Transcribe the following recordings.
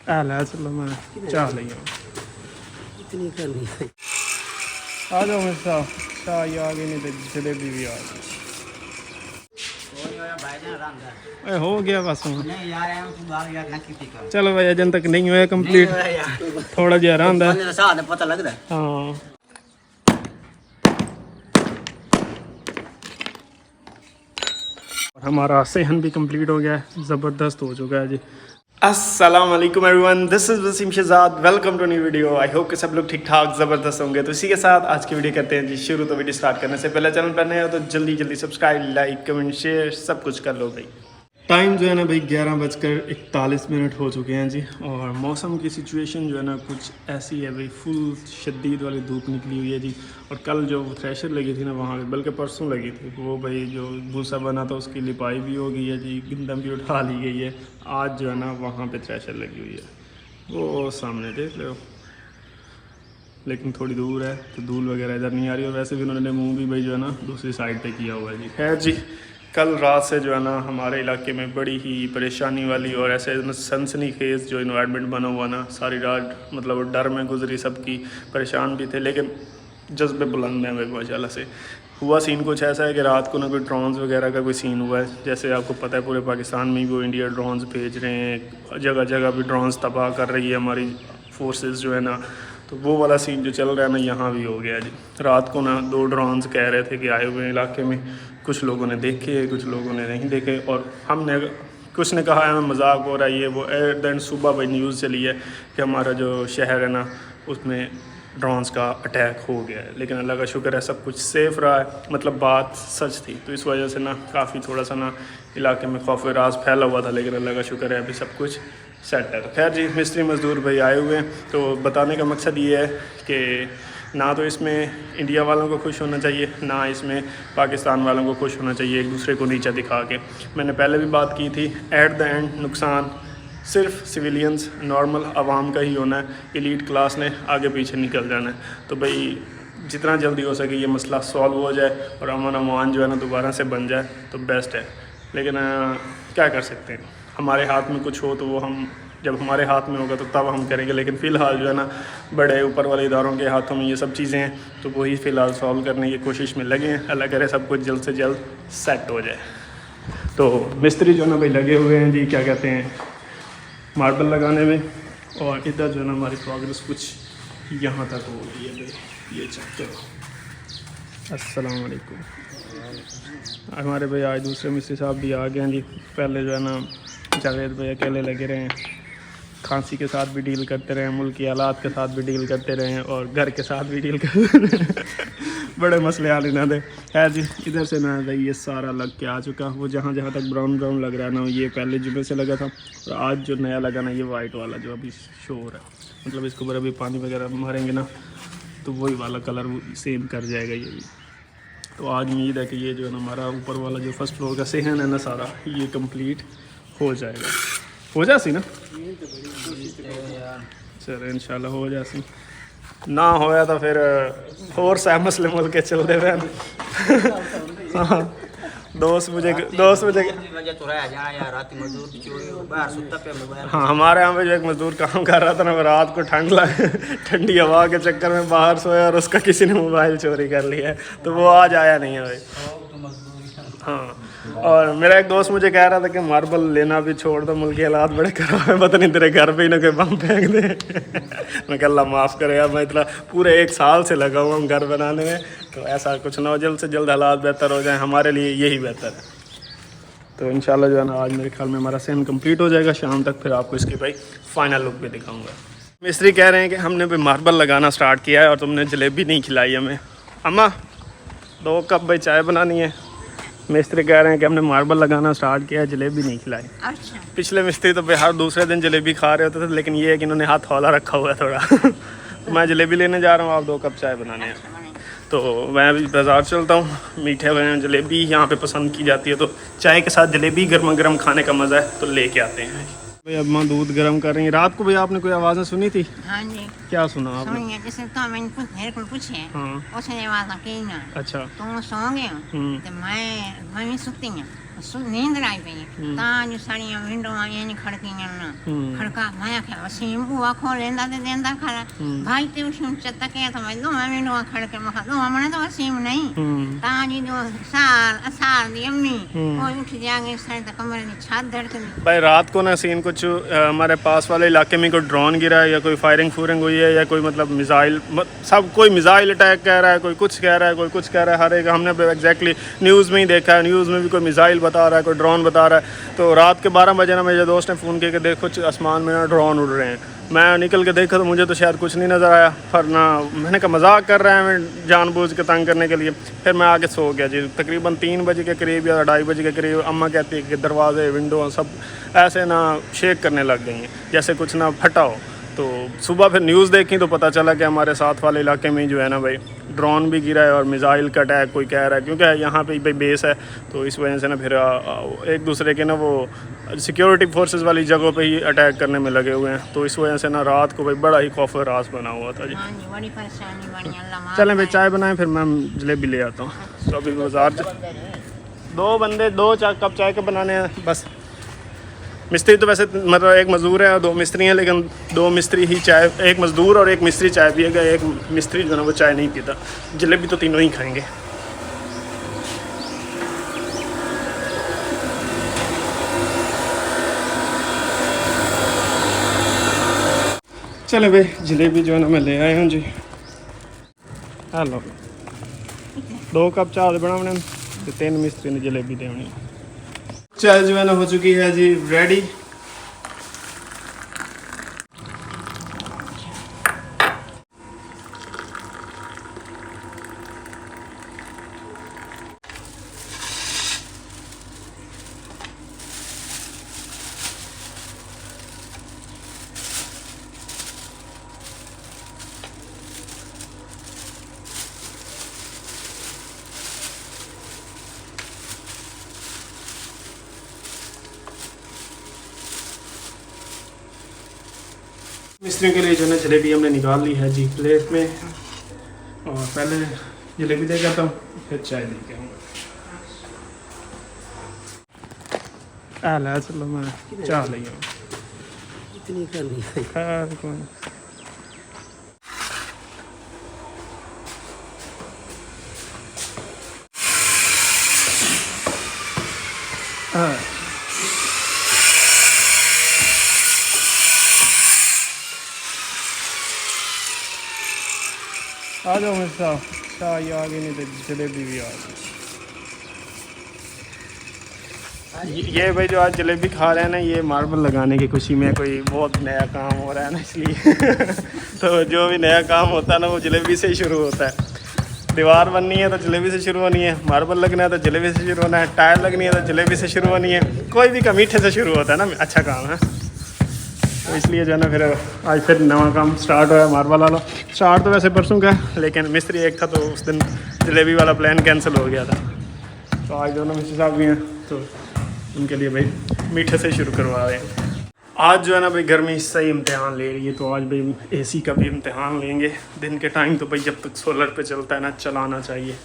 ला चलो मैं चाह ली इतनी करनी है। आ जाओ मेरे साथ। चाय आ गई नहीं तो जलेबी भी आ गई। हो गया बस चलो भाई अजन तक नहीं होया कंप्लीट थोड़ा जहा रहा पता लगता है। हाँ हमारा सेहन भी कंप्लीट हो गया है ज़बरदस्त हो चुका है जी। अस्सलाम वालेकुम everyone, this is Waseem Shahzad, welcome to new video. I hope कि सब लोग ठीक ठाक ज़बरदस्त होंगे। तो इसी के साथ आज की वीडियो करते हैं जी शुरू। तो वीडियो स्टार्ट करने से पहले चैनल पर नए हो तो जल्दी जल्दी सब्सक्राइब, लाइक, कमेंट, शेयर सब कुछ कर लो भाई। टाइम जो है ना भाई 11:41 हो चुके हैं जी। और मौसम की सिचुएशन जो है ना कुछ ऐसी है भाई, फुल शदीद वाली धूप निकली हुई है जी। और कल जो थ्रेशर लगी थी ना वहाँ पे, बल्कि परसों लगी थी, वो भाई जो भूसा बना था उसकी लिपाई भी हो गई है जी, गिंदम भी उठा ली गई है। आज जो है ना वहाँ पे थ्रेशर लगी हुई है, वो सामने देख लो, लेकिन थोड़ी दूर है तो धूल वगैरह इधर नहीं आ रही। और वैसे भी उन्होंने मुँह भी भाई जो है ना दूसरी साइड पे किया हुआ है जी। खैर जी, कल रात से जो है ना हमारे इलाके में बड़ी ही परेशानी वाली और ऐसे सनसनीखेज़ जो इन्वायरमेंट बना हुआ ना, सारी रात मतलब डर में गुजरी, सबकी परेशान भी थे, लेकिन जज्बे बुलंद हैं भाई माशाल्लाह से। हुआ सीन कुछ ऐसा है कि रात को ना कोई ड्रोन्स वगैरह का कोई सीन हुआ है, जैसे आपको पता है पूरे पाकिस्तान में ही वो इंडिया ड्रोन्स भेज रहे हैं, जगह जगह भी ड्रोन्स तबाह कर रही है हमारी फोर्सेस जो है ना। तो वो वाला सीन जो चल रहा है ना यहाँ भी हो गया जी। रात को ना 2 ड्रोन्स कह रहे थे कि आए हुए इलाके में, कुछ लोगों ने देखे कुछ लोगों ने नहीं देखे। और हमने कुछ ने कहा है मजाक हो रहा है ये वो, एट द एंड सुबह भाई न्यूज़ चली है कि हमारा जो शहर है ना उसमें ड्रोन्स का अटैक हो गया है। लेकिन अल्लाह का शुक्र है सब कुछ सेफ़ रहा है, मतलब बात सच थी। तो इस वजह से ना काफ़ी थोड़ा सा ना इलाके में खौफ राज फैला हुआ था, लेकिन अल्लाह का शुक्र है अभी सब कुछ सेट है। खैर जी, मिस्त्री मज़दूर भाई आए हुए हैं। तो बताने का मकसद ये है कि ना तो इसमें इंडिया वालों को खुश होना चाहिए, ना इसमें पाकिस्तान वालों को खुश होना चाहिए एक दूसरे को नीचा दिखा के। मैंने पहले भी बात की थी, एट द एंड नुकसान सिर्फ सिविलियंस नॉर्मल आवाम का ही होना है, एलीट क्लास ने आगे पीछे निकल जाना है। तो भाई जितना जल्दी हो सके ये मसला सॉल्व हो जाए और अमन अमान जो है ना दोबारा से बन जाए तो बेस्ट है। लेकिन क्या कर सकते हैं, हमारे हाथ में कुछ हो तो वो हम, जब हमारे हाथ में होगा तो तब हम करेंगे। लेकिन फ़िलहाल जो है ना बड़े ऊपर वाले इदारों के हाथों में ये सब चीज़ें हैं, तो वही फ़िलहाल सॉल्व करने की कोशिश में लगे हैं। अल्लाह करे सब कुछ जल्द से जल्द सेट हो जाए। तो मिस्त्री जो है ना भाई लगे हुए हैं जी, क्या कहते हैं, मार्बल लगाने में। और इधर जो है ना हमारी प्रोग्रेस कुछ यहाँ तक हो गई है भाई, ये चेक करो। अस्सलाम वालेकुम। हमारे भाई आज दूसरे मिस्त्री साहब भी आ गए हैं जी। पहले जो है ना जावेद भाई अकेले लगे रहे हैं, खांसी के साथ भी डील करते रहे, मुल्क की हालात के साथ भी डील करते रहे और घर के साथ भी डील करते रहे बड़े मसले हाल इन्हें दे। है जी, इधर से ना भाई ये सारा लग के आ चुका। वो जहाँ जहाँ तक ब्राउन ब्राउन लग रहा है ना, ये पहले जुमे से लगा था। और आज जो नया लगा ना, ये वाइट वाला जो अभी शो हो रहा है, मतलब इसको ऊपर अभी पानी वगैरह मारेंगे ना तो वही वाला कलर सेम कर जाएगा ये भी। तो आज उम्मीद है कि ये जो है ना हमारा ऊपर वाला जो फर्स्ट फ्लोर का सेहन है ना सारा, ये कंप्लीट हो जाएगा। हो जासी ना, चलो इंशाल्लाह हो जासी। ना होया तो फिर और सह मसले मुल के चलते हुए। हाँ दोस्त मुझे हाँ, हमारे यहाँ पे जो एक मज़दूर काम कर रहा था ना, वो रात को ठंडी हवा के चक्कर में बाहर सोया और उसका किसी ने मोबाइल चोरी कर लिया है, तो वो आज आया नहीं है भाई। हाँ, और मेरा एक दोस्त मुझे कह रहा था कि मार्बल लेना भी छोड़ दो, मुल्क के हालात बड़े खराब है, पता नहीं तेरे घर पे ही ना कोई बम फेंक दे। मैं कह अल्लाह माफ़ करे यार, मैं इतना पूरे 1 साल से लगा हुआ हूँ घर बनाने में, तो ऐसा कुछ ना हो, जल्द से जल्द हालात बेहतर हो जाए, हमारे लिए यही बेहतर है। तो इंशाल्लाह जो है ना आज मेरे ख्याल में हमारा सेम कंप्लीट हो जाएगा शाम तक, फिर आपको इसकी भाई फाइनल लुक भी दिखाऊँगा। मिस्त्री कह रहे हैं कि हमने भाई मार्बल लगाना स्टार्ट किया है और तुमने जलेबी नहीं खिलाई हमें। अम्मा 2 कप भाई चाय बनानी है। मिस्त्री कह रहे हैं कि हमने मार्बल लगाना स्टार्ट किया है, जलेबी नहीं खिलाई। अच्छा। पिछले मिस्त्री तो हर दूसरे दिन जलेबी खा रहे होते थे, लेकिन ये है कि इन्होंने हाथ हौला रखा हुआ है थोड़ा। तो मैं जलेबी लेने जा रहा हूँ, आप 2 कप चाय बनाने हैं। तो मैं अभी बाज़ार चलता हूँ, मीठे हुए जलेबी यहाँ पे पसंद की जाती है, तो चाय के साथ जलेबी गर्मा गर्म खाने का मज़ा है, तो लेके आते हैं भाई। अब माँ दूध गर्म कर रही है। रात को भी आपने कोई आवाज़ें सुनी थी? हाँ जी। क्या सुना आपने? जैसे तो मैंने पूछे, हाँ। उसने आवाज़ की ना। अच्छा। तो सो गए तो मैं सुती हूँ। नींद आई पई तां जो साड़ियां विंडो आईं खड़कियां ना खड़का मैं क्या वसीम बुआ खोलेंदा ते देंदा खड़ा भाई ते उस चत्ता के तो मैं दो विंडो खड़के मखा दो मने तो वसीम नहीं तां जी जो साल दी अम्मी वो उठ जाएंगे सारे तक कमरे की छत धड़क भाई रात को ना सीन कुछ हमारे पास वाले इलाके में कोई ड्रोन गिरा है या कोई फायरिंग फूरिंग हुई है या कोई मतलब मिसाइल सब कोई मिसाइल अटैक कह रहा है, कोई कुछ कह रहा है, कोई कुछ कह रहा है। हर एक हमने एग्जैक्टली न्यूज़ में ही देखा है, न्यूज़ में भी कोई मिसाइल बता रहा है, कोई ड्रोन बता रहा है। तो रात के 12 बजे ना मेरे दोस्त ने फ़ोन किया कि देखो आसमान में ना ड्रोन उड़ रहे हैं। मैं निकल के देखा तो मुझे तो शायद कुछ नहीं नज़र आया, पर ना मैंने कहा मजाक कर रहा है मैं जानबूझ के तंग करने के लिए। फिर मैं आके सो गया जी। तकरीबन 3 बजे के करीब या 2:30 बजे के करीब अम्मा कहती है कि दरवाजे विंडो सब ऐसे ना शेक करने लग गई हैं जैसे कुछ ना फटा हो। तो सुबह फिर न्यूज़ देखी तो पता चला कि हमारे साथ वाले इलाके में जो है ना भाई ड्रोन भी गिरा है और मिसाइल का अटैक कोई कह रहा है, क्योंकि यहाँ पे भाई बेस है तो इस वजह से ना फिर एक दूसरे के ना वो सिक्योरिटी फोर्सेस वाली जगहों पे ही अटैक करने में लगे हुए हैं। तो इस वजह से ना रात को भाई बड़ा ही खौफ रास बना हुआ था जी। बड़ी परेशानी बनी अल्लाह। चलें भाई चाय बनाएं फिर मैं जलेबी ले आता हूँ। तो अभी बाज़ार 2 बंदे 2 कप चाय के बनाने हैं बस। मिस्त्री तो वैसे मतलब एक मज़दूर है और 2 मिस्त्री हैं, लेकिन 2 मिस्त्री ही चाय, एक मज़दूर और एक मिस्त्री चाय पिएगा, एक मिस्त्री जो है ना वो चाय नहीं पीता। जलेबी तो तीनों ही खाएंगे। चले भाई जलेबी जो है ना मैं ले आया हूँ जी। हेलो 2 कप चाय बनाने 3 मिस्त्री ने जलेबी देनी। चाय जो है ना हो चुकी है जी रेडी। मिस्त्रियों के लिए जो है जलेबी हमने निकाल ली है जी प्लेट में, और पहले जलेबी दे जाता हूँ फिर चाय दे के आऊँगा। चलो मैं चाय ले आऊँ। इतनी करनी है खैर कौन आ जाओ मेरे साथ। चाय आ गई नहीं तो जलेबी भी आ गई। ये भाई जो आज जलेबी खा रहे हैं ना, ये मार्बल लगाने की खुशी में कोई बहुत नया काम हो रहा है ना, इसलिए तो जो भी नया काम होता है ना वो जलेबी से ही शुरू होता है। दीवार बननी है तो जलेबी से शुरू होनी है, मार्बल लगना है तो जलेबी से शुरू होना है, टायर लगनी है तो जलेबी से शुरू होनी है। कोई भी काम मीठे से शुरू होता है ना, अच्छा काम है। तो इसलिए जो है ना फिर आज फिर नवा काम स्टार्ट हुआ मार्बल वाला। स्टार्ट तो वैसे परसों का, लेकिन मिस्त्री एक था तो उस दिन जलेबी वाला प्लान कैंसिल हो गया था। तो आज दोनों मिस्त्री साहब भी हैं तो उनके लिए भाई मीठे से शुरू करवा रहे हैं। आज जो है ना भाई गर्मी सही इम्तिहान ले रही है, तो आज भाई एसी का भी इम्तिहान लेंगे। दिन के टाइम तो भाई जब तक सोलर पे चलता है ना चलाना चाहिए।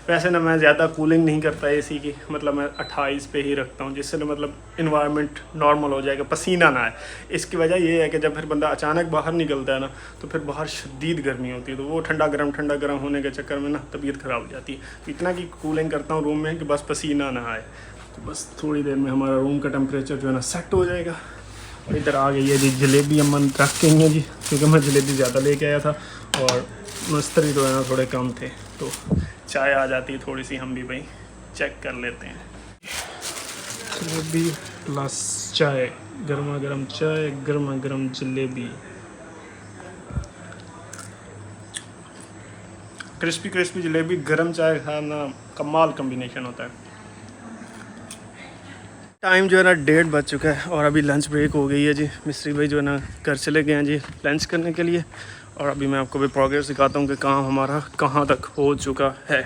वैसे ना मैं ज़्यादा कूलिंग नहीं करता एसी की, मतलब मैं 28 पे ही रखता हूँ, जिससे ना मतलब इन्वायरमेंट नॉर्मल हो जाएगा, पसीना ना आए। इसकी वजह ये है कि जब फिर बंदा अचानक बाहर निकलता है ना तो फिर बाहर शदीद गर्मी होती है, तो वो ठंडा गर्म होने के चक्कर में ना तबीयत ख़राब हो जाती है। तो इतना की कूलिंग करता हूँ रूम में कि बस पसीना ना आए। तो बस थोड़ी देर में हमारा रूम का टेम्परेचर जो है ना सेट हो जाएगा। और इधर आ गई है जी जलेबी, अम्मा रख गई हैं जी, क्योंकि मैं जलेबी ज़्यादा लेके आया था और मिस्त्री जो है ना थोड़े कम थे। तो चाय आ जाती है थोड़ी सी, हम भी भाई चेक कर लेते हैं। जलेबी प्लस चाय, गर्मा गर्म चाय, गर्मा गर्म जलेबी, क्रिस्पी क्रिस्पी जलेबी, गर्म चाय खाना कमाल कॉम्बिनेशन होता है। टाइम जो है ना 1:30 बज चुका है और अभी लंच ब्रेक हो गई है जी। मिस्त्री भाई जो है ना घर चले गए हैं जी लंच करने के लिए, और अभी मैं आपको भी प्रोग्रेस दिखाता हूँ कि काम हमारा कहाँ तक हो चुका है।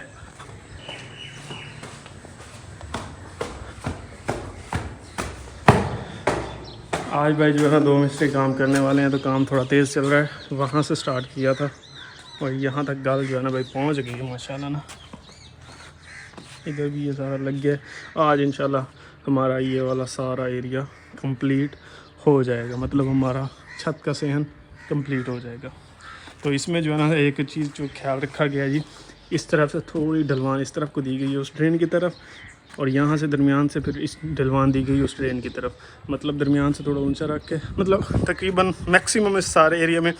आज भाई जो है ना 2 मिस्त्री काम करने वाले हैं, तो काम थोड़ा तेज़ चल रहा है। वहाँ से स्टार्ट किया था और यहाँ तक गल जो है ना भाई पहुँच गई है माशाल्लाह ना। इधर भी ये सारा लग गया है। आज इंशाल्लाह हमारा ये वाला सारा एरिया कंप्लीट हो जाएगा, मतलब हमारा छत का सहन कंप्लीट हो जाएगा। तो इसमें जो है ना एक चीज़ जो ख्याल रखा गया जी, इस तरफ से थोड़ी ढलवान इस तरफ को दी गई है उस ड्रेन की तरफ, और यहाँ से दरमियान से फिर इस ढलवान दी गई उस ड्रेन की तरफ, मतलब दरमियान से थोड़ा ऊंचा रख के, मतलब तकरीबन मैक्सिमम इस सारे एरिया में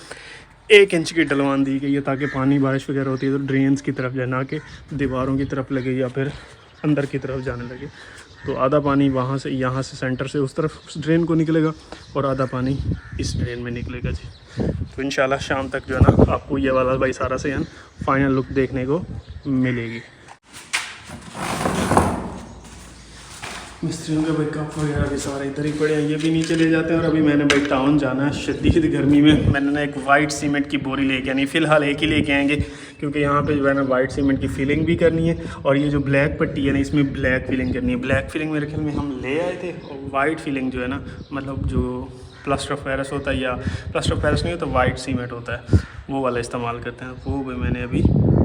1 इंच की ढलवान दी गई है, ताकि पानी बारिश वगैरह होती है तो ड्रेन्स की तरफ जाए, ना कि दीवारों की तरफ लगे या फिर अंदर की तरफ जाने लगे। तो आधा पानी वहाँ से यहाँ से सेंटर से उस तरफ उस ड्रेन को निकलेगा और आधा पानी इस ड्रेन में निकलेगा जी। तो इंशाल्लाह शाम तक जो है ना आपको ये वाला भाई सारा सहन फाइनल लुक देखने को मिलेगी। मिस्त्रियों के भाई कप वगैरह भी सारे इधर ही पड़े हैं, ये भी नीचे ले जाते हैं। और अभी मैंने भाई टाउन जाना है, शदीद गर्मी में मैंने ना एक वाइट सीमेंट की बोरी लेके आनी, फ़िलहाल एक ही लेके आएंगे क्योंकि यहाँ पे जो है ना वाइट सीमेंट की फिलिंग भी करनी है, और ये जो ब्लैक पट्टी है ना इसमें ब्लैक फिलिंग करनी है। ब्लैक फिलिंग मेरे ख्याल में हम ले आए थे, और वाइट फिलिंग जो है ना मतलब जो प्लास्टर ऑफ पेरिस होता है, या प्लास्टर ऑफ पेरिस नहीं होता, वाइट सीमेंट होता है, वो वाला इस्तेमाल करते हैं। वो भी मैंने अभी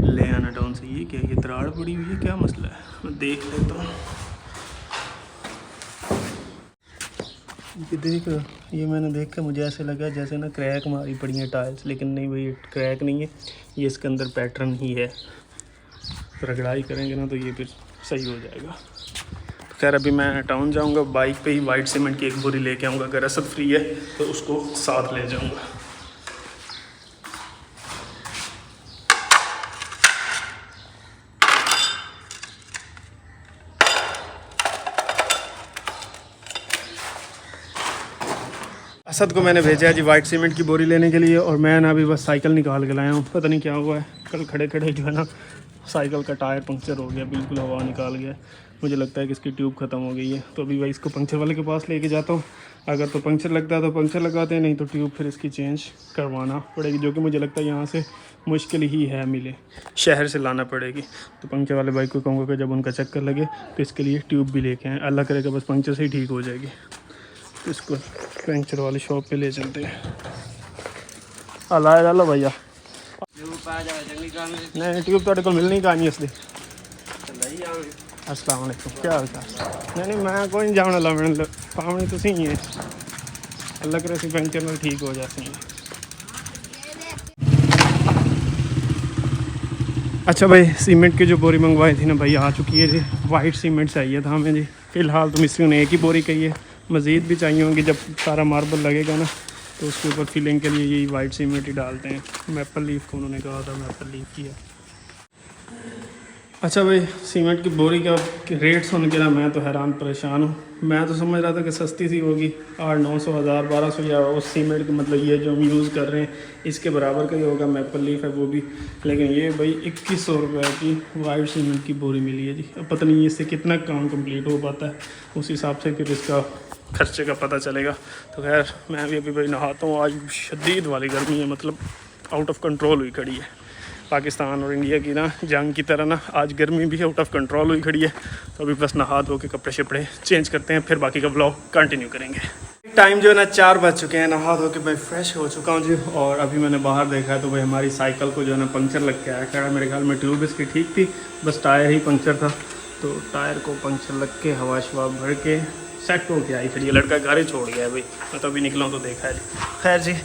ले आना टाउन से। ये क्या, ये दराड़ पड़ी हुई है, क्या मसला है, मैं देख लेता हूँ। ये देख, ये मैंने देख कर मुझे ऐसे लगा जैसे ना क्रैक मारी पड़ी है टाइल्स, लेकिन नहीं भाई, ये क्रैक नहीं है, ये इसके अंदर पैटर्न ही है। तो रगड़ाई करेंगे ना तो ये फिर सही हो जाएगा। तो खैर अभी मैं टाउन जाऊंगा, बाइक पे ही वाइट सीमेंट की एक बोरी लेके आऊँगा। अगर असद फ्री है तो उसको साथ ले जाऊँगा। असद को मैंने भेजा है जी वाइट सीमेंट की बोरी लेने के लिए, और मैं ना अभी बस साइकिल निकाल के लाया हूँ। पता नहीं क्या हुआ है, कल खड़े खड़े जो है ना साइकिल का टायर पंक्चर हो गया, बिल्कुल हवा निकाल गया। मुझे लगता है कि इसकी ट्यूब ख़त्म हो गई है, तो अभी भाई इसको पंक्चर वाले के पास लेके जाता हूँ। अगर तो पंक्चर लगता है तो पंक्चर लगाते हैं, नहीं तो ट्यूब फिर इसकी चेंज करवाना पड़ेगी, जो कि मुझे लगता है यहाँ से मुश्किल ही है मिले, शहर से लाना पड़ेगी। तो पंक्चर वाले भाई को कहूँगा कि जब उनका चक्कर लगे तो इसके लिए ट्यूब भी लेके आएँ, अल्लाह करेगा बस पंक्चर से ही ठीक हो जाएगी। तो इसको पंक्चर वाली शॉप पे ले चलते हैं। अलाए डालो भैया, नहीं ट्यूब तो को मिलनी कहानी इसलिए। अस्सलाम वालेकुम, क्या हाल चाल? नहीं मैं कोई नहीं जाने वाला, मैंने पावनी तो सही है, अल्लाह करे सी पंक्चर में ठीक हो जाती है। अच्छा भाई, सीमेंट की जो बोरी मंगवाई थी ना भाई आ चुकी है जी। वाइट सीमेंट चाहिए था हमें जी। फ़िलहाल तो मिस्त्री ने एक ही बोरी कही है, मज़ीद भी चाहिए होंगी। जब सारा मार्बल लगेगा ना तो उसके ऊपर फिलिंग के लिए यही वाइट सीमेंट ही डालते हैं। मैपल लीफ को उन्होंने कहा था, मैपल लीफ किया। अच्छा भाई, सीमेंट की बोरी का रेट सुन के ना मैं तो हैरान परेशान हूँ। मैं तो समझ रहा था कि सस्ती सी होगी, 800-900 1000 1200 या उस सीमेंट की, मतलब ये जो हम यूज़ कर रहे हैं इसके बराबर का ही होगा। मैपल लीफ है वो भी, लेकिन ये भाई 2100 रुपये की वाइट सीमेंट की बोरी मिली है जी। अब पता नहीं इससे कितना काम कंप्लीट हो पाता है, उस हिसाब से फिर इसका खर्चे का पता चलेगा। तो खैर मैं भी अभी भाई नहाता हूँ। आज शदीद वाली गर्मी है, मतलब आउट ऑफ कंट्रोल हुई खड़ी है। पाकिस्तान और इंडिया की ना जंग की तरह ना आज गर्मी भी आउट ऑफ कंट्रोल हुई खड़ी है। तो अभी बस नहा धो के कपड़े शपड़े चेंज करते हैं, फिर बाकी का ब्लॉग कंटिन्यू करेंगे। टाइम जो है ना 4 बज चुके हैं, नहा धो के मैं फ्रेश हो चुका हूँ जी। और अभी मैंने बाहर देखा है तो भाई हमारी साइकिल को जो है ना पंक्चर लग के आया। खैर मेरे ख्याल में ट्यूब इसकी ठीक थी, बस टायर ही पंक्चर था। तो टायर को पंक्चर लग के हवा शवा भर के सेट हो के आई खड़ी है। लड़का घर ही छोड़ गया है भाई, मैं तो अभी निकला हूँ तो देखा है जी। खैर जी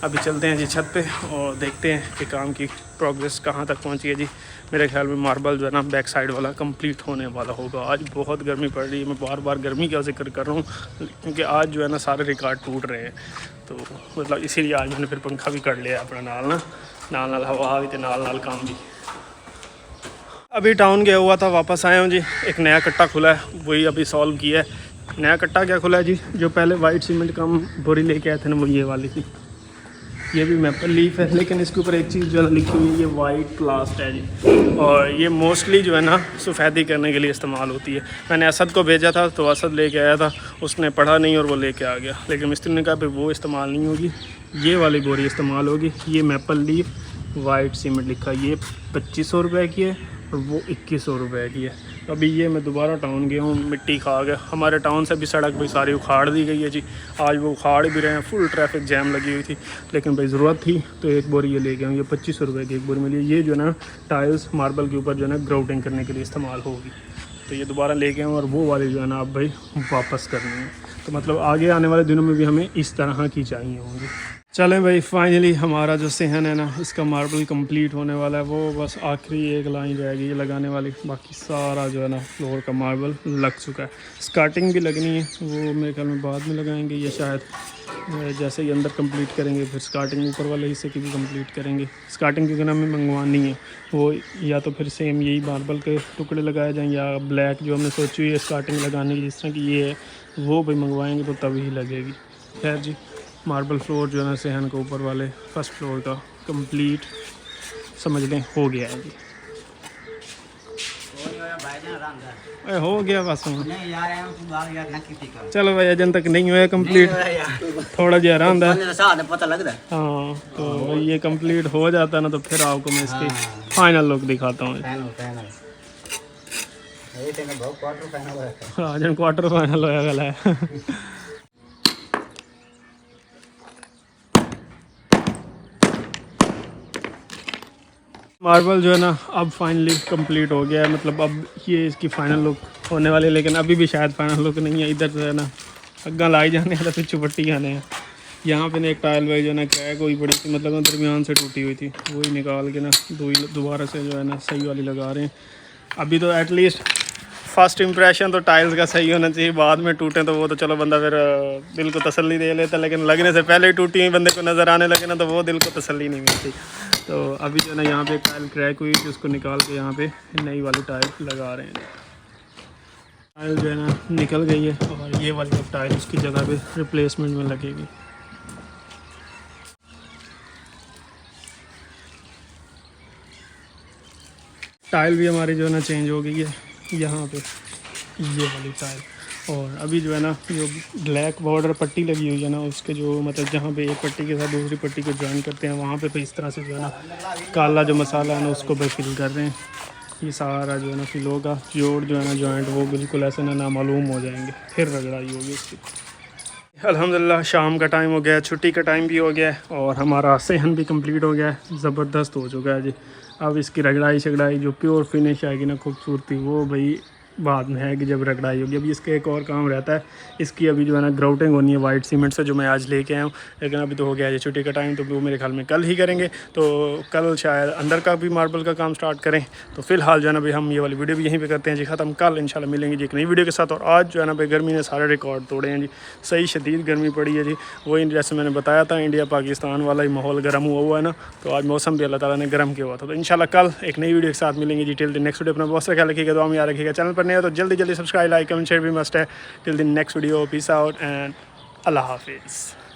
अभी चलते हैं जी छत पे और देखते हैं कि काम की प्रोग्रेस कहाँ तक पहुँची है जी। मेरे ख्याल में मार्बल जो है ना बैक साइड वाला कंप्लीट होने वाला होगा। आज बहुत गर्मी पड़ रही है, मैं बार बार गर्मी का जिक्र कर रहा हूँ क्योंकि आज जो है ना सारे रिकॉर्ड टूट रहे हैं। तो मतलब इसीलिए आज मैंने फिर पंखा भी कर लिया अपना नाल हवा भी तो नाल काम भी। अभी टाउन गया हुआ था, वापस आया हूँ जी। एक नया कट्टा खुला है, वही अभी सॉल्व किया है। नया कट्टा क्या खुला है जी, जो पहले वाइट सीमेंट का बोरी लेके आए थे ना वो ये वाली थी। ये भी मैपल लीफ है, लेकिन इसके ऊपर एक चीज़ जो है लिखी हुई है, ये वाइट प्लास्ट है जी। और ये मोस्टली जो है ना सफ़ेदी करने के लिए इस्तेमाल होती है। मैंने असद को भेजा था तो असद लेके आया था, उसने पढ़ा नहीं और वो लेके आ गया। लेकिन मिस्त्री ने कहा भाई वो इस्तेमाल नहीं होगी, ये वाली बोरी इस्तेमाल होगी। ये मैपल लीफ वाइट सीमेंट लिखा, ये 2500 रुपये की है और वो 2100 रुपये की है। तो अभी ये मैं दोबारा टाउन गया हूँ, मिट्टी खा गया। हमारे टाउन से भी सड़क भाई सारी उखाड़ दी गई है जी। आज वो उखाड़ भी रहे हैं, फुल ट्रैफिक जैम लगी हुई थी, लेकिन भाई ज़रूरत थी तो एक बोरी ये ले गया हूँ। ये 2500 रुपये की एक बोरी मिली। ये जो है ना टाइल्स मार्बल के ऊपर जो है ना ग्राउटिंग करने के लिए इस्तेमाल होगी। तो ये दोबारा लेके आऊँ और वो वाली जो है ना अब भाई वापस करनी है। तो मतलब आगे आने वाले दिनों में भी हमें इस तरह की चाहिए होंगी। चलें भाई, फाइनली हमारा जो सहन है ना इसका मार्बल कंप्लीट होने वाला है। वो बस आखिरी एक लाइन रहेगी ये लगाने वाली, बाकी सारा जो है ना फ्लोर का मार्बल लग चुका है। स्कार्टिंग भी लगनी है, वो मेरे ख्याल में बाद में लगाएंगे, ये शायद जैसे ही अंदर कंप्लीट करेंगे फिर स्कार्टिंग ऊपर वाले हिस्से की भी कंप्लीट करेंगे। स्कार्टिंग क्योंकि हमें मंगवानी है, वो या तो फिर सेम यही मार्बल के टुकड़े लगाए जाएँ या ब्लैक जो हमने सोची हुई है स्कार्टिंग लगाने की जिस तरह की ये है वो भाई मंगवाएंगे तो तभी लगेगी। खैर जी, मार्बल फ्लोर जो है ना सहन के ऊपर वाले फर्स्ट फ्लोर का कंप्लीट समझ लें हो गया है जी। हो गया बस चलो भाई, अजन तक नहीं हुआ कंप्लीट, थोड़ा जहा रहा पता लगता है। हाँ, तो भाई ये कंप्लीट हो जाता है ना तो फिर आपको मैं इसकी फाइनल लुक दिखाता हूँ। अजन क्वार्टर फाइनल होया गला है। मार्बल जो है ना अब फाइनली कंप्लीट हो गया है, मतलब अब ये इसकी फ़ाइनल लुक होने वाली है, लेकिन अभी भी शायद फाइनल लुक नहीं है। इधर जो है ना अग्गा लाई जाने हैं तो फिर चुपट्टी आने हैं। यहाँ पे ना एक टाइल वाई जो है ना क्रैक हुई पड़ी थी, मतलब दरमियान से टूटी हुई थी, वही निकाल के ना दोबारा से जो है ना सही वाली लगा रहे हैं। अभी तो एटलीस्ट फर्स्ट इम्प्रेशन तो टाइल्स का सही होना चाहिए, बाद में टूटें तो वो तो चलो बंदा फिर दिल को तसल्ली दे लेता, लेकिन लगने से पहले ही टूटी हुई बंदे को नज़र आने लगे ना तो वो दिल को तसल्ली नहीं मिलती। तो अभी जो है ना यहाँ पे टाइल क्रैक हुई थी, उसको निकाल के यहाँ पे नई वाली टाइल लगा रहे हैं। टाइल जो है ना निकल गई है और ये वाली टाइल उसकी जगह पे रिप्लेसमेंट में लगेगी। टाइल भी हमारी जो है ना चेंज हो गई है यहाँ पे, ये वाली टाइल। और अभी जो है ना जो ब्लैक बॉर्डर पट्टी लगी हुई है ना उसके जो मतलब जहाँ पे एक पट्टी के साथ दूसरी पट्टी को ज्वाइन करते हैं वहाँ पे तो इस तरह से जो है ना काला जो मसाला है ना उसको भी फिल कर रहे हैं। ये सारा जो है ना फिल होगा, जोड़ जो है ना जॉइंट वो बिल्कुल ऐसे ना नामालूम हो जाएंगे, फिर रगड़ाई होगी उसकी। अल्हम्दुलिल्लाह शाम का टाइम हो गया, छुट्टी का टाइम भी हो गया है और हमारा सहन भी कंप्लीट हो गया है, ज़बरदस्त हो चुका है जी। अब इसकी रगड़ाई शगड़ाई जो प्योर फिनिश आएगी ना खूबसूरती, वो भाई बाद में है कि जब रगड़ाई होगी। अभी इसका एक और काम रहता है, इसकी अभी जो है ना ग्राउटिंग होनी है वाइट सीमेंट से, जो मैं आज लेके आया हूँ, लेकिन अभी तो हो गया है छुट्टी का टाइम, तो वो मेरे ख्याल में कल ही करेंगे। तो कल शायद अंदर का भी मार्बल का काम स्टार्ट करें। तो फिलहाल जो है ना भाई हम ये वाली वीडियो भी यहीं पे करते हैं जी ख़त्म। कल इंशाल्लाह मिलेंगे जी एक नई वीडियो के साथ। और आज जो है ना भाई गर्मी ने सारे रिकॉर्ड तोड़े हैं जी, सही शदीद गर्मी पड़ी है जी। वही जैसे मैंने बताया था इंडिया पाकिस्तान वाला ही माहौल गर्म हुआ है ना, तो आज मौसम भी अल्लाह ताला ने गर्म किया हुआ था। तो इंशाल्लाह कल एक नई वीडियो के साथ मिलेंगे जी। टिल द नेक्स्ट वीडियो अपना बहुत सा ख्याल रखिएगा, दुआ में याद रखिएगा। चैनल पर नए हो तो जल्दी सब्सक्राइब, लाइक, कमेंट, शेयर भी मस्ट है। Till the next video, peace out and अल्लाह हाफिज़।